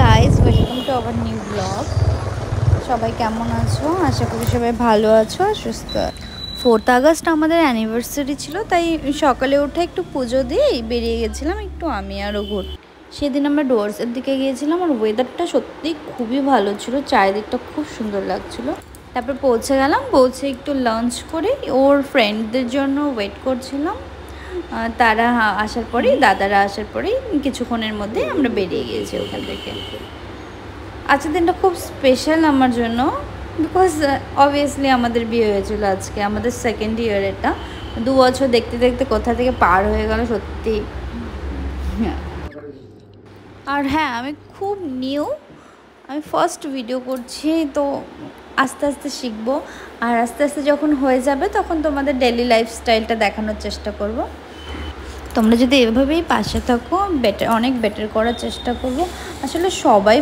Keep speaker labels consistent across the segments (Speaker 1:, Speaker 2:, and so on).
Speaker 1: Guys, welcome to our new blog. সবাই কেমন আছো? আশা করি সবাই ভালো আছো আর সুস্থ। 4th আগস্ট আমাদের অ্যানিভার্সারি ছিল, তাই সকালে উঠে একটু পুজো দিয়ে বেরিয়ে গেছিলাম একটু আমি আরও ঘুরতে। সেদিন আমরা ডোরসের দিকে গিয়েছিলাম আর ওয়েদারটা সত্যি খুবই ভালো ছিল, চারিদিকটা খুব সুন্দর লাগছিল। তারপর পৌঁছে গেলাম, পৌঁছে একটু লাঞ্চ করে ওর ফ্রেন্ডদের জন্য ওয়েট করছিলাম। তারা আসার পরেই, দাদারা আসার পরেই কিছুক্ষণের মধ্যে আমরা বেরিয়ে গিয়েছি ওখান থেকে। আজকের দিনটা খুব স্পেশাল আমার জন্য, বিকজ অবভিয়াসলি আমাদের বিয়ে হয়েছিল আজকে, আমাদের সেকেন্ড ইয়ার। এটা 2 বছর দেখতে দেখতে কোথা থেকে পার হয়ে গেল সত্যি। আর হ্যাঁ, আমি খুব নিউ, আমি ফার্স্ট ভিডিও করছি, তো আস্তে আস্তে শিখবো। আর আস্তে আস্তে যখন হয়ে যাবে তখন তোমাদের ডেলি লাইফস্টাইলটা দেখানোর চেষ্টা করব। তোমরা যদি এভাবেই পাশে থাকো, অনেক বেটার করার চেষ্টা করব। আসলে সবাই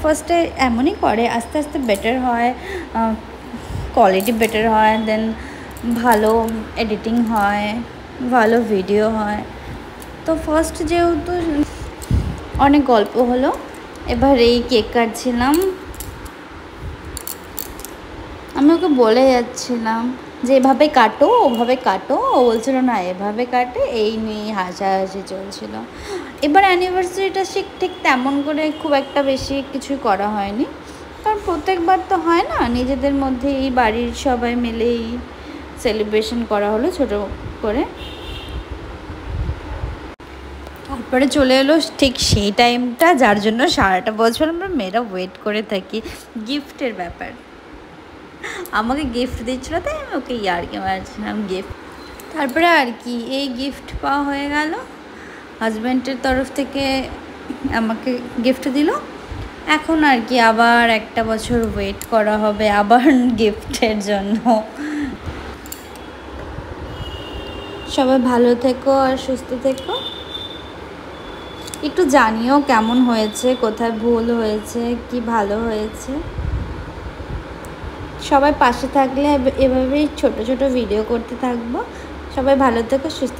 Speaker 1: ফার্স্টে এমনই করে, আস্তে আস্তে বেটার হয়, কোয়ালিটি বেটার হয়, দেন ভালো এডিটিং হয়, ভালো ভিডিও হয়। তো ফার্স্ট যেহেতু অনেক গল্প হলো, এবার এই কেক কাটছিলাম। আমি ওকে বলে যাচ্ছিলাম যে এভাবে কাটো, ওভাবে কাটো। ও বলছিল না এভাবে কাটে, এই নিয়ে হাসাহাসি চলছিল। এবার অ্যানিভার্সারিটা ঠিক তেমন করে খুব একটা বেশি কিছুই করা হয়নি, কারণ প্রত্যেকবার তো হয় না, নিজেদের মধ্যে এই বাড়ির সবাই মিলেই সেলিব্রেশন করা হলো ছোট করে। তারপরে চলে এলো ঠিক সেই টাইমটা যার জন্য সারাটা বছর আমরা মেয়েরা ওয়েট করে থাকি, গিফটের ব্যাপার। আমাকে গিফট দিচ্ছিলো, তাই আমি ওকে ইয়ার্কি মারছিলাম গিফট। তারপরে আর কি, এই গিফট পাওয়া হয়ে গেল, হাজব্যান্ডের তরফ থেকে আমাকে গিফট দিল। এখন আর কি আবার একটা বছর ওয়েট করা হবে আবার গিফটের জন্য। সবাই ভালো থেকো আর সুস্থ থেকো। একটু জানিও কেমন হয়েছে, কোথায় ভুল হয়েছে, কি ভালো হয়েছে। সবাই পাশে থাকলে এভাবেই ছোট ছোট ভিডিও করতে থাকবো। সবাই ভালো থেকো, সুস্থ।